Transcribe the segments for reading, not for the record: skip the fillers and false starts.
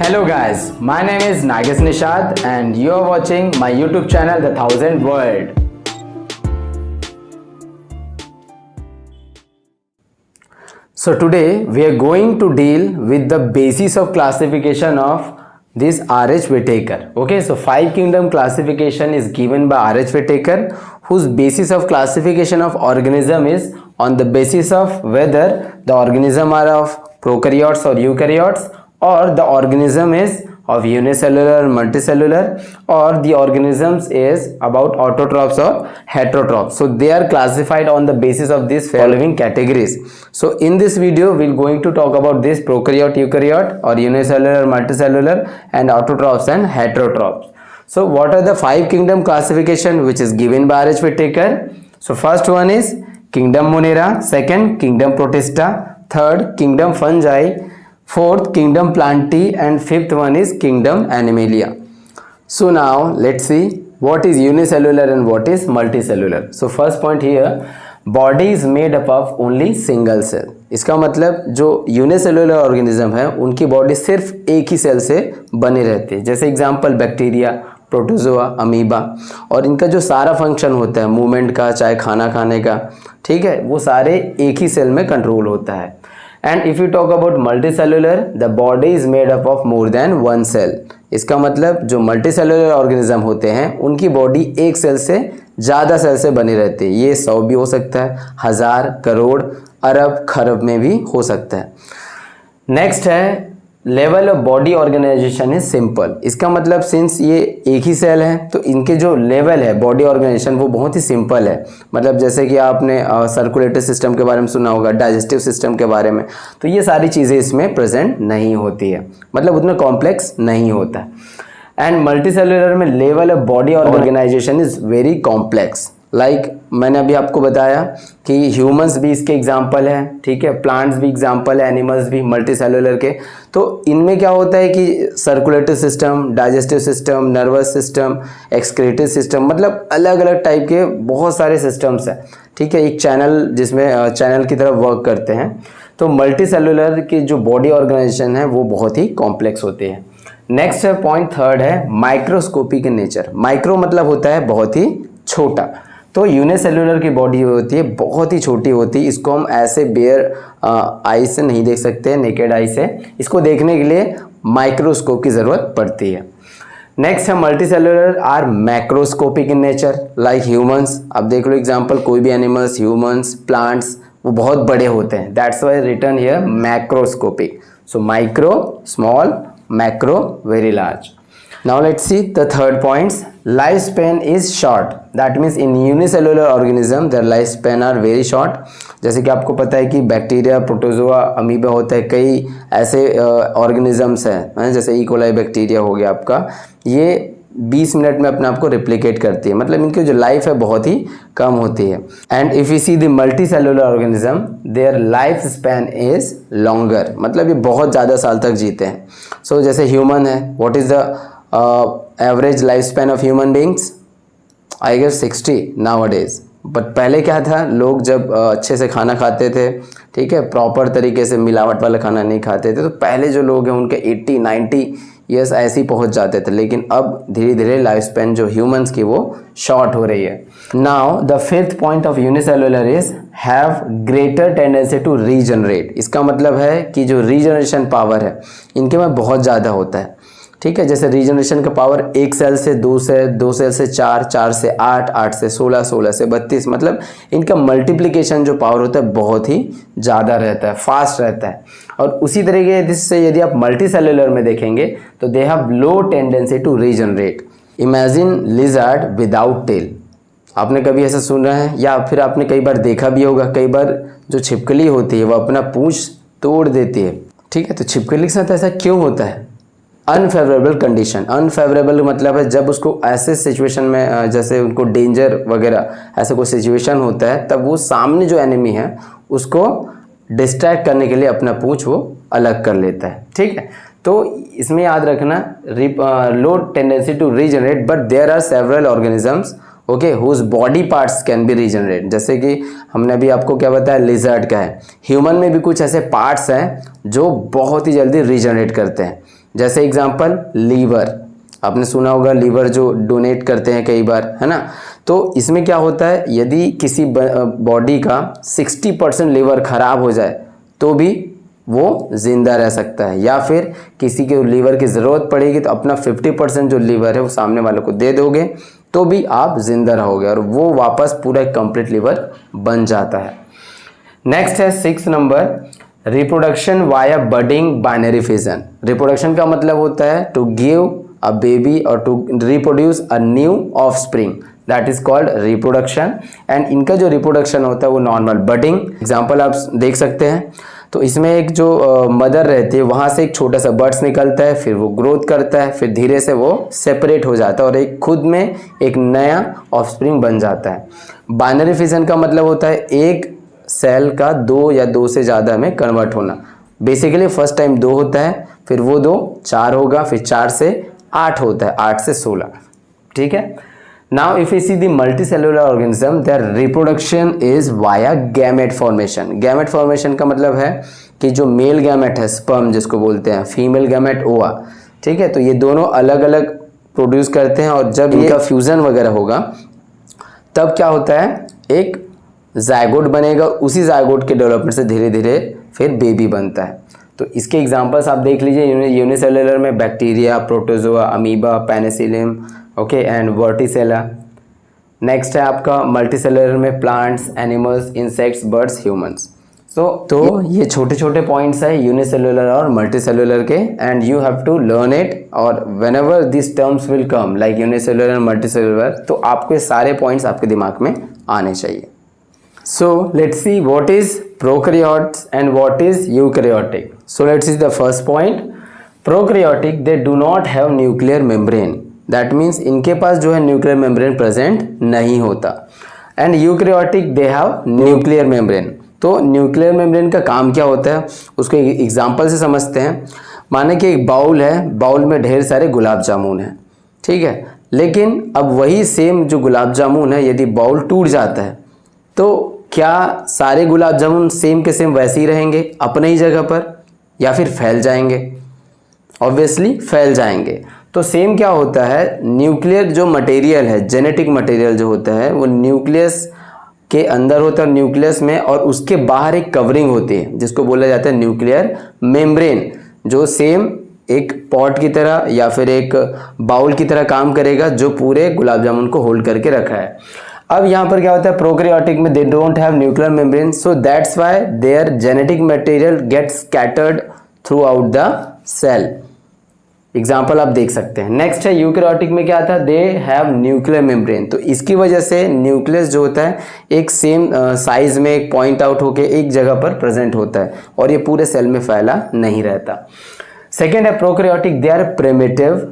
Hello guys, my name is Nagesh Nishad and you are watching my YouTube channel The Thousand World. So today we are going to deal with the basis of classification of this R.H. Whittaker. Okay, so 5 kingdom classification is given by R.H. Whittaker, whose basis of classification of organism is on the basis of whether the organism are of prokaryotes or eukaryotes, or the organism is of unicellular, multicellular, or the organisms is about autotrophs or heterotrophs. So they are classified on the basis of these following categories. So in this video we are going to talk about this prokaryote, eukaryote, or unicellular, multicellular, and autotrophs and heterotrophs. So what are the 5 kingdom classification which is given by R.H. Whittaker? So first one is kingdom Monera, second kingdom Protista, third kingdom Fungi, fourth kingdom Plantae, and fifth one is kingdom Animalia. So now let's see what is unicellular and what is multicellular. So first point here, body is made up of only single cell. इसका मतलब जो unicellular organism है उनकी body सिर्फ एक ही cell से बनी रहती है, जैसे एग्जांपल बैक्टीरिया, प्रोटोजोआ, अमीबा, और इनका जो सारा फंक्शन होता है मूवमेंट का, चाहे खाना खाने का, ठीक है, वो सारे एक ही सेल में कंट्रोल होता है. And if you talk about multicellular, the body is made up of more than one cell. इसका मतलब जो मल्टीसेलुलर ऑर्गेनिज्म होते हैं उनकी बॉडी एक सेल से ज़्यादा सेल से बनी रहती है. ये 100 भी हो सकता है, 1000, करोड़, अरब, खरब में भी हो सकता है. नेक्स्ट है level of body organisation is simple. इसका मतलब सिंस ये एक ही सेल है तो इनके जो लेवल है बॉडी ऑर्गेनाइजेशन वो बहुत ही सिंपल है. मतलब जैसे कि आपने सर्कुलेटरी सिस्टम के बारे में सुना होगा, डाइजेस्टिव सिस्टम के बारे में, तो ये सारी चीज़ें इसमें प्रेजेंट नहीं होती है, मतलब उतना कॉम्प्लेक्स नहीं होता है. एंड मल्टीसेलुलर में level of body organisation is very complex. Like मैंने अभी आपको बताया कि ह्यूमंस भी इसके एग्जाम्पल हैं, ठीक है, प्लांट्स भी एग्जाम्पल है, एनिमल्स भी मल्टीसेलुलर के. तो इनमें क्या होता है कि circulatory system, digestive system, nervous system, excretory system, मतलब अलग अलग टाइप के बहुत सारे सिस्टम्स हैं, ठीक है, एक चैनल जिसमें चैनल की तरफ वर्क करते हैं. तो मल्टीसेलुलर की जो बॉडी ऑर्गेनाइजेशन है वो बहुत ही कॉम्प्लेक्स होती है. नेक्स्ट है पॉइंट थर्ड है माइक्रोस्कोपिक इन नेचर. माइक्रो मतलब होता है बहुत ही छोटा. तो यूनिसेलुलर की बॉडी होती है बहुत ही छोटी होती है. इसको हम ऐसे बेयर आई से नहीं देख सकते, नेकेड आई से. इसको देखने के लिए माइक्रोस्कोप की ज़रूरत पड़ती है. नेक्स्ट है multicellular are macroscopic in nature, like humans. अब देख लो एग्जांपल, कोई भी एनिमल्स, ह्यूमंस, प्लांट्स, वो बहुत बड़े होते हैं. That's why written here macroscopic. So micro small, macro very large. Now let's see the third points. Lifespan is short. That means in unicellular organism their lifespan are very short. जैसे कि आपको पता है कि बैक्टीरिया, प्रोटोजोआ, अमीबा होता है, कई ऐसे ऑर्गेनिजम्स हैं, जैसे ई कोलाई बैक्टीरिया हो गया आपका, ये 20 मिनट में अपने आप को रिप्लिकेट करती है. मतलब इनकी जो लाइफ है बहुत ही कम होती है. And if you see the multicellular organism, their life span is longer. मतलब ये बहुत ज़्यादा साल तक जीते हैं. सो जैसे ह्यूमन है, what is the average life span of human beings? I guess 60 nowadays. But पहले क्या था, लोग जब अच्छे से खाना खाते थे, ठीक है, प्रॉपर तरीके से मिलावट वाला खाना नहीं खाते थे, तो पहले जो लोग हैं उनके 80-90 ईयर्स ऐसे ही पहुंच जाते थे. लेकिन अब धीरे धीरे लाइफ स्पैन जो ह्यूमंस की वो शॉर्ट हो रही है. Now the fifth point of unicellular is have greater tendency to regenerate. इसका मतलब है कि जो रीजनरेशन पावर है इनके में बहुत ज़्यादा होता है, ठीक है. जैसे रीजनरेशन का पावर एक सेल से 2 सेल, 2 सेल से 4, 4 से 8, 8 से 16, 16 से 32, मतलब इनका मल्टीप्लिकेशन जो पावर होता है बहुत ही ज़्यादा रहता है, फास्ट रहता है. और उसी तरीके से यदि आप मल्टीसेलुलर में देखेंगे तो they have low tendency to regenerate. Imagine lizard without tail. आपने कभी ऐसा सुना है या फिर आपने कई बार देखा भी होगा, कई बार जो छिपकली होती है वो अपना पूंछ तोड़ देती है, ठीक है. तो छिपकली के साथ ऐसा क्यों होता है? Unfavourable condition. अनफेवरेबल मतलब है जब उसको ऐसे सिचुएशन में, जैसे उनको डेंजर वगैरह ऐसा कोई सिचुएशन होता है, तब वो सामने जो एनिमी है उसको डिस्ट्रैक्ट करने के लिए अपना पूंछ वो अलग कर लेता है, ठीक है. तो इसमें याद रखना, low tendency to regenerate, but there are several organisms, okay, whose body parts can be regenerate. जैसे कि हमने अभी आपको क्या बताया, लिजर्ड का है. ह्यूमन में भी कुछ ऐसे पार्ट्स हैं जो बहुत ही जल्दी रीजनरेट करते हैं. जैसे एग्जांपल लीवर, आपने सुना होगा लीवर जो डोनेट करते हैं कई बार, है ना। तो इसमें क्या होता है, यदि किसी बॉडी का 60% लीवर खराब हो जाए तो भी वो जिंदा रह सकता है, या फिर किसी के लीवर की ज़रूरत पड़ेगी तो अपना 50% जो लीवर है वो सामने वाले को दे दोगे तो भी आप जिंदा रहोगे और वो वापस पूरा कंप्लीट लीवर बन जाता है। नेक्स्ट है 6 number, reproduction via budding binary fission. Reproduction का मतलब होता है टू गिव अ बेबी और to reproduce a new offspring, that is called reproduction. And इनका जो रिप्रोडक्शन होता है वो नॉर्मल बडिंग, एग्जाम्पल आप देख सकते हैं। तो इसमें एक जो मदर रहती है वहाँ से एक छोटा सा बर्ड्स निकलता है, फिर वो ग्रोथ करता है, फिर धीरे से वो सेपरेट हो जाता है और एक खुद में एक नया ऑफस्प्रिंग बन जाता है। बाइनरी फिजन का मतलब होता है एक सेल का 2 या 2 से ज़्यादा में कन्वर्ट होना। बेसिकली फर्स्ट टाइम 2 होता है, फिर वो 2 4 होगा, फिर 4 से 8 होता है, 8 से 16, ठीक है। Now if you see the multicellular organism, their reproduction is via gamete formation. Gamete formation का मतलब है कि जो मेल गैमेट है स्पर्म जिसको बोलते हैं, फीमेल गैमेट ओवा, ठीक है। तो ये दोनों अलग अलग प्रोड्यूस करते हैं और जब इनका फ्यूजन वगैरह होगा तब क्या होता है, एक जायगोट बनेगा, उसी जायगोट के डेवलपमेंट से धीरे धीरे फिर बेबी बनता है। तो इसके एग्जांपल्स आप देख लीजिए, यूनिसेलुलर में bacteria, protozoa, amoeba, penicillium, okay, and vorticella. Next है आपका मल्टीसेलुलर में plants, animals, insects, birds, humans. तो ये छोटे छोटे पॉइंट्स है यूनिसेलुलर और मल्टीसेलुलर के, and you have to learn it. और whenever this terms will come like unicellular and multicellular, तो आपको ये सारे पॉइंट्स आपके दिमाग में आने चाहिए। So let's see what is prokaryotes and what is eukaryotic. So let's see the first point. Prokaryotic, they do not have nuclear membrane. That means इनके पास जो है nuclear membrane present नहीं होता. And eukaryotic, they have nuclear membrane. तो nuclear membrane का काम क्या होता है उसको एक एग्जाम्पल से समझते हैं। माने कि एक बाउल है, बाउल में ढेर सारे गुलाब जामुन हैं, ठीक है। लेकिन अब वही सेम जो गुलाब जामुन है, यदि बाउल टूट जाता है तो क्या सारे गुलाब जामुन सेम के सेम वैसे ही रहेंगे अपने ही जगह पर, या फिर फैल जाएंगे? ऑब्वियसली फैल जाएंगे। तो सेम क्या होता है, न्यूक्लियर जो मटेरियल है, जेनेटिक मटेरियल जो होता है वो न्यूक्लियस के अंदर होता है, न्यूक्लियस में, और उसके बाहर एक कवरिंग होती है जिसको बोला जाता है न्यूक्लियर मेम्ब्रेन, जो सेम एक पॉट की तरह या फिर एक बाउल की तरह काम करेगा जो पूरे गुलाब जामुन को होल्ड करके रखा है। अब यहाँ पर क्या होता है, प्रोकैरियोटिक में they don't have nuclear membrane, so that's why their genetic material gets scattered throughout the cell. Example आप देख सकते हैं। नेक्स्ट है यूकैरियोटिक में क्या आता है, दे हैव न्यूक्लियर मेम्ब्रेन। तो इसकी वजह से न्यूक्लियस जो होता है एक सेम साइज में एक पॉइंट आउट होकर एक जगह पर प्रेजेंट होता है और ये पूरे सेल में फैला नहीं रहता। सेकेंड है prokaryotic, they are primitive.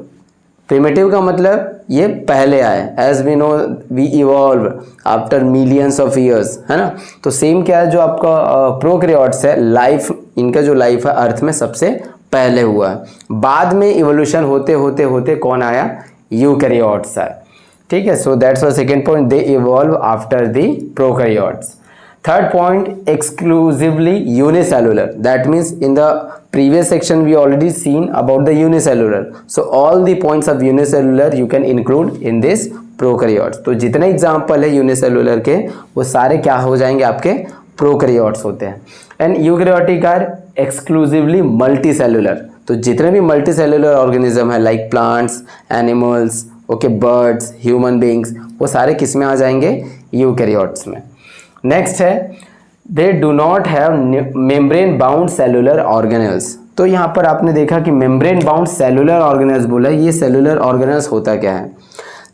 Primitive का मतलब ये पहले आए, as we know we evolve after millions of years, है ना। तो सेम क्या है, जो आपका प्रोकैरियोट्स है, लाइफ इनका जो लाइफ है अर्थ में सबसे पहले हुआ है। बाद में इवोल्यूशन होते होते होते कौन आया, यूकैरियोट्स आए, ठीक है। So that's the second point, they evolve after the prokaryotes. Third point, exclusively unicellular. That means in the previous section we already seen about the unicellular. So all the points of unicellular you can include in this prokaryotes. तो जितने example है unicellular के वो सारे क्या हो जाएंगे, आपके प्रोकैरियोट्स होते हैं। And eukaryotic are exclusively multicellular. तो जितने भी मल्टीसेलुलर ऑर्गेनिज्म है like plants, animals, okay, birds, human beings, वो सारे किस में आ जाएंगे, यूकैरियोट्स में। नेक्स्ट है they do not have membrane bound cellular organelles. तो यहाँ पर आपने देखा कि मेम्ब्रेन बाउंड सेलुलर ऑर्गेनेल्स बोला, ये सेलुलर ऑर्गेनेल्स होता क्या है।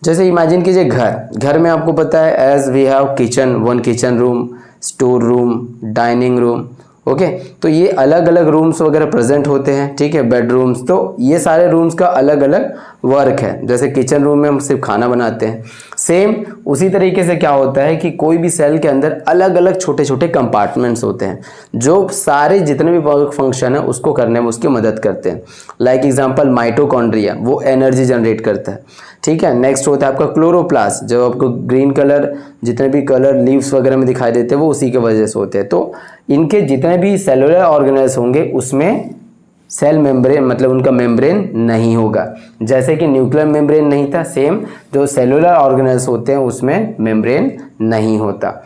जैसे इमेजिन कीजिए घर में आपको पता है as we have kitchen, one kitchen room, store room, dining room, okay. तो ये अलग अलग रूम्स वगैरह प्रेजेंट होते हैं, ठीक है, बेडरूम्स। तो ये सारे रूम्स का अलग अलग वर्क है। जैसे किचन रूम में हम सिर्फ खाना बनाते हैं, सेम उसी तरीके से क्या होता है कि कोई भी सेल के अंदर अलग अलग छोटे छोटे कंपार्टमेंट्स होते हैं जो सारे जितने भी फंक्शन है उसको करने में उसकी मदद करते हैं। लाइक एग्जांपल माइटोकॉन्ड्रिया, वो एनर्जी जनरेट करता है, ठीक है। नेक्स्ट होता है आपका क्लोरोप्लास्ट, जो आपको ग्रीन कलर जितने भी कलर लीव्स वगैरह में दिखाई देते हैं वो उसी के वजह से होते हैं। तो इनके जितने भी सेलुलर ऑर्गेनेल्स होंगे उसमें सेल मेम्ब्रेन मतलब उनका मेम्ब्रेन नहीं होगा। जैसे कि न्यूक्लियर मेम्ब्रेन नहीं था, सेम जो सेलुलर ऑर्गेनल्स होते हैं उसमें मेम्ब्रेन नहीं होता।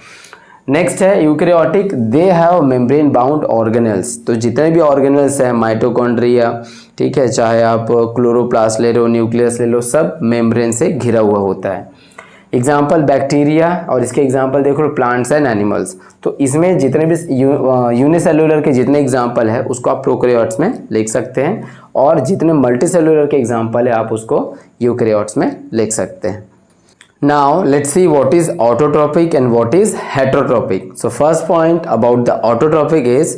नेक्स्ट है eukaryotic, they have membrane bound organelles. तो जितने भी ऑर्गेनल्स हैं, माइटोकॉन्ड्रिया, ठीक है, चाहे आप क्लोरोप्लास्ट ले लो, न्यूक्लियस ले लो, सब मेम्ब्रेन से घिरा हुआ होता है। एग्जाम्पल बैक्टीरिया, और इसके एग्जाम्पल देखो प्लांट्स एंड एनिमल्स। तो इसमें जितने भी यूनिसेलुलर के जितने एग्जाम्पल है उसको आप प्रोकैरियोट्स में लिख सकते हैं, और जितने मल्टीसेलुलर के एग्जाम्पल है आप उसको यूकैरियोट्स में लिख सकते हैं। Now let's see what is autotrophic and what is heterotrophic. So first point about the autotrophic is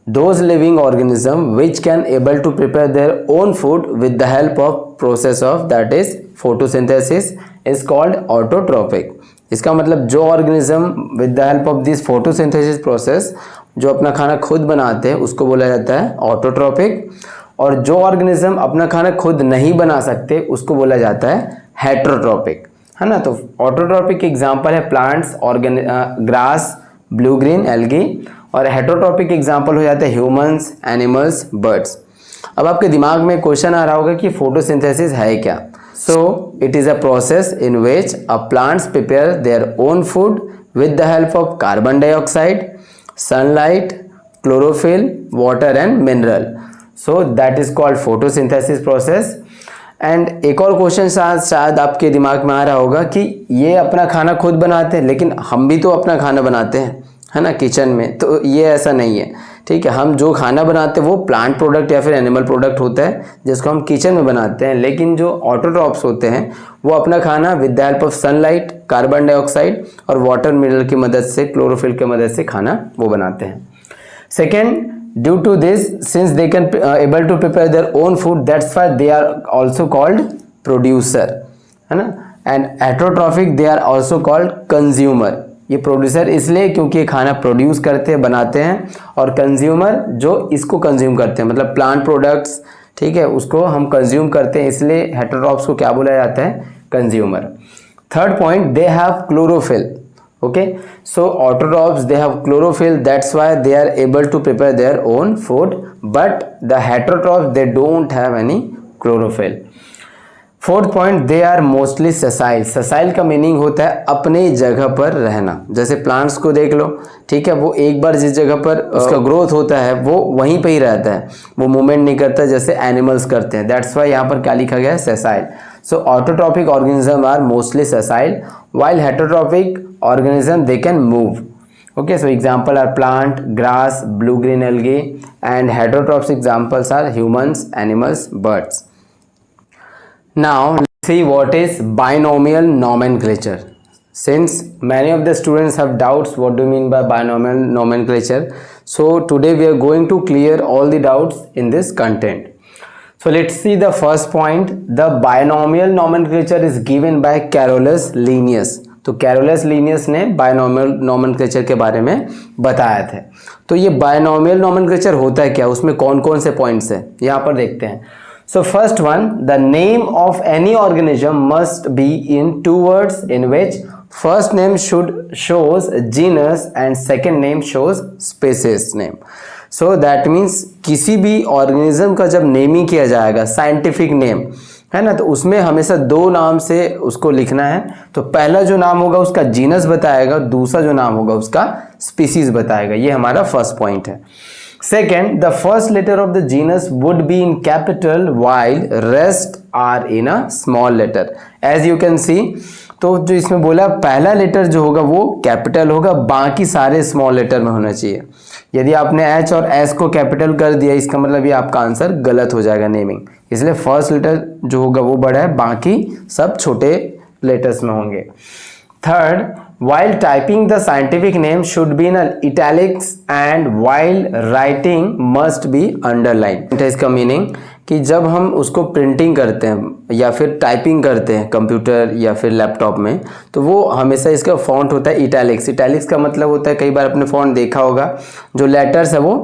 those living organism which can able to prepare their own food with the help of process of that is photosynthesis is called autotrophic. इसका मतलब जो organism with the help of this photosynthesis process जो अपना खाना खुद बनाते हैं उसको बोला जाता है autotrophic, और जो organism अपना खाना खुद नहीं बना सकते उसको बोला जाता है heterotrophic, है ना। तो ऑटोट्रॉपिक एग्जाम्पल है plants, grass, blue green algae, और हेटरोट्रॉपिक एग्जाम्पल हो जाते हैं ह्यूमंस, एनिमल्स, बर्ड्स। अब आपके दिमाग में क्वेश्चन आ रहा होगा कि फोटोसिंथेसिस है क्या। So it is a process in which a plants prepare their own food with the help of carbon dioxide, sunlight, chlorophyll, water and mineral. So that is called photosynthesis process. And एक और question शायद आपके दिमाग में आ रहा होगा कि ये अपना खाना खुद बनाते हैं, लेकिन हम भी तो अपना खाना बनाते हैं, है ना, किचन में। तो ये ऐसा नहीं है, ठीक है। हम जो खाना बनाते हैं वो प्लांट प्रोडक्ट या फिर एनिमल प्रोडक्ट होता है जिसको हम किचन में बनाते हैं, लेकिन जो ऑटोट्रॉप्स होते हैं वो अपना खाना with the help of sunlight, carbon dioxide और वाटर मिनरल की मदद से, क्लोरोफिल की मदद से खाना वो बनाते हैं। Second, due to this, since they can able to prepare their own food, that's why they are also called producer, है ना। and heterotrophic they are also called consumer। ये प्रोड्यूसर इसलिए क्योंकि ये खाना प्रोड्यूस करते हैं, बनाते हैं, और कंज्यूमर जो इसको कंज्यूम करते हैं, मतलब प्लांट प्रोडक्ट्स, ठीक है, उसको हम कंज्यूम करते हैं, इसलिए हेटरोट्रॉप्स को क्या बोला जाता है, consumer. Third point, they have chlorophyll. Okay, so autotrophs they have chlorophyll, that's why they are able to prepare their own food, but the heterotrophs they don't have any chlorophyll. Fourth point, they are mostly sessile. Sessile का meaning होता है अपने जगह पर रहना। जैसे plants को देख लो, ठीक है, वो एक बार जिस जगह पर उसका ग्रोथ होता है वो वहीं पे ही रहता है, वो मूवमेंट नहीं करता जैसे एनिमल्स करते हैं। दैट्स वाई यहाँ पर क्या लिखा गया है, sessile. So autotrophic organism are mostly sessile, while heterotrophic organism they can move. Okay, so example are plant, grass, blue green algae, and heterotrophs examples are humans, animals, birds. Now let's see what is binomial nomenclature. Since many of the students have doubts what do you mean by binomial nomenclature, so today we are going to clear all the doubts in this content. So let's see the first point. The binomial nomenclature is given by Carolus Linnaeus. तो Carolus Linnaeus ने binomial nomenclature के बारे में बताया था। तो ये binomial nomenclature होता है क्या, उसमें कौन कौन से पॉइंट्स हैं, यहाँ पर देखते हैं। So first one, the name of any organism must be in two words in which first name should shows genus and second name shows species name. So that means किसी भी ऑर्गेनिज्म का जब naming किया जाएगा, scientific name है ना, तो उसमें हमेशा दो नाम से उसको लिखना है। तो पहला जो नाम होगा उसका जीनस बताएगा, दूसरा जो नाम होगा उसका स्पीसीज बताएगा। ये हमारा फर्स्ट पॉइंट है। Second, the first letter of the genus would be in capital while rest are in a small letter. As you can see, तो जो इसमें बोला पहला लेटर जो होगा वो कैपिटल होगा, बाकी सारे स्मॉल लेटर में होना चाहिए। यदि आपने एच और एस को कैपिटल कर दिया, इसका मतलब ये आपका आंसर गलत हो जाएगा नेमिंग। इसलिए फर्स्ट लेटर जो होगा वो बड़ा है, बाकी सब छोटे लेटर्स में होंगे। Third, while typing the scientific name should be in italics and while writing must be underlined। इसका मीनिंग कि जब हम उसको प्रिंटिंग करते हैं या फिर टाइपिंग करते हैं कंप्यूटर या फिर लैपटॉप में, तो वो हमेशा इसका फॉन्ट होता है इटैलिक्स। इटैलिक्स का मतलब होता है, कई बार आपने फॉन्ट देखा होगा, जो लेटर्स है वो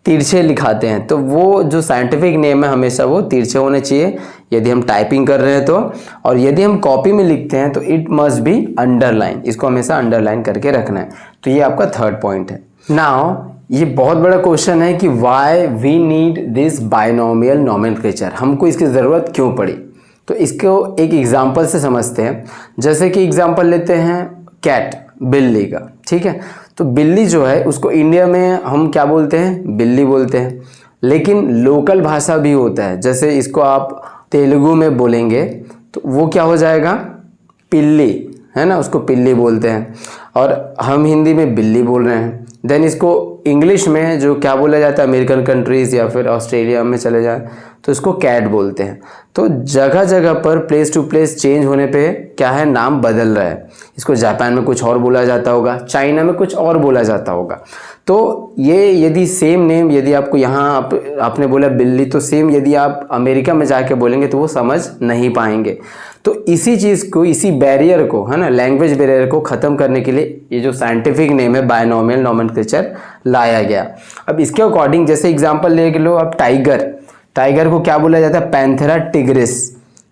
तिरछे लिखाते हैं, तो वो जो साइंटिफिक नेम है हमेशा वो तिरछे होने चाहिए यदि हम टाइपिंग कर रहे हैं तो। और यदि हम कॉपी में लिखते हैं तो इट मस्ट बी अंडरलाइन, इसको हमेशा अंडरलाइन करके रखना है। तो ये आपका थर्ड पॉइंट है। नाउ ये बहुत बड़ा क्वेश्चन है कि why we need this binomial nomenclature, हमको इसकी ज़रूरत क्यों पड़ी। तो इसको एक एग्जांपल से समझते हैं। जैसे कि एग्जांपल लेते हैं कैट, बिल्ली का, ठीक है। तो बिल्ली जो है उसको इंडिया में हम क्या बोलते हैं, बिल्ली बोलते हैं, लेकिन लोकल भाषा भी होता है। जैसे इसको आप तेलुगु में बोलेंगे तो वो क्या हो जाएगा, पिल्ली, है ना, उसको पिल्ली बोलते हैं, और हम हिंदी में बिल्ली बोल रहे हैं। देन इसको इंग्लिश में जो क्या बोला जाता है, अमेरिकन कंट्रीज़ या फिर ऑस्ट्रेलिया में चले जाए तो इसको कैट बोलते हैं। तो जगह जगह पर प्लेस टू प्लेस चेंज होने पे क्या है, नाम बदल रहा है। इसको जापान में कुछ और बोला जाता होगा, चाइना में कुछ और बोला जाता होगा। तो ये यदि सेम नेम यदि आपको यहाँ आपने बोला बिल्ली, तो सेम यदि आप अमेरिका में जाके बोलेंगे तो वो समझ नहीं पाएंगे। तो इसी चीज़ को, इसी बैरियर को, है ना, लैंग्वेज बैरियर को ख़त्म करने के लिए ये जो साइंटिफिक नेम है बायनोमियल नोमेनक्लेचर लाया गया। अब इसके अकॉर्डिंग जैसे एग्जांपल ले लो आप टाइगर, टाइगर को क्या बोला जाता है, पैंथेरा टिग्रिस,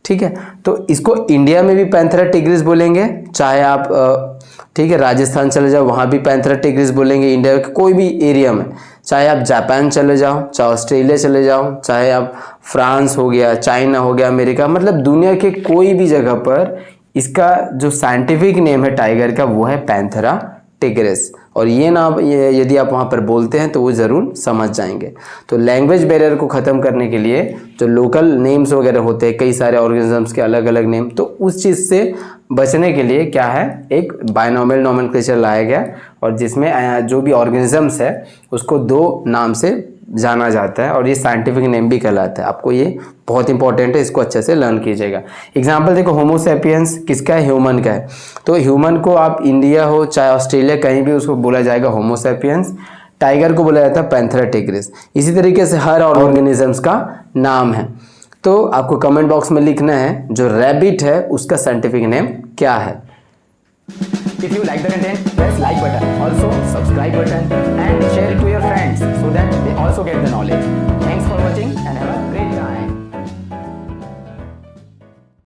ठीक है। तो इसको इंडिया में भी पैंथेरा टिग्रिस बोलेंगे, चाहे आप ठीक है राजस्थान चले जाओ वहाँ भी पैंथेरा टिग्रिस बोलेंगे, इंडिया के कोई भी एरिया में, चाहे आप जापान चले जाओ, चाहे ऑस्ट्रेलिया चले जाओ, चाहे आप फ्रांस हो गया, चाइना हो गया, अमेरिका, मतलब दुनिया के कोई भी जगह पर इसका जो साइंटिफिक नेम है टाइगर का वो है पैंथेरा टिग्रिस। और ये नाम यदि आप वहाँ पर बोलते हैं तो वो ज़रूर समझ जाएंगे। तो लैंग्वेज बैरियर को ख़त्म करने के लिए जो लोकल नेम्स वगैरह होते हैं, कई सारे ऑर्गेनिजम्स के अलग अलग नेम, तो उस चीज़ से बचने के लिए क्या है, एक बायनोमियल नोमेनक्लेचर लाया गया, और जिसमें जो भी ऑर्गेनिजम्स है उसको दो नाम से जाना जाता है, और ये साइंटिफिक नेम भी कहलाता है। आपको ये बहुत इंपॉर्टेंट है, इसको अच्छे से लर्न कीजिएगा। एग्जांपल देखो, होमो सैपियंस किसका है, ह्यूमन का है। तो ह्यूमन को आप इंडिया हो चाहे ऑस्ट्रेलिया कहीं भी उसको बोला जाएगा होमो सैपियंस। टाइगर को बोला जाता है पैंथेरा टिग्रिस। इसी तरीके से हर ऑर्गेनिजम्स का नाम है। तो आपको कमेंट बॉक्स में लिखना है जो रैबिट है उसका साइंटिफिक नेम क्या है। If you like the content, press like button. Also subscribe button and share it to your friends.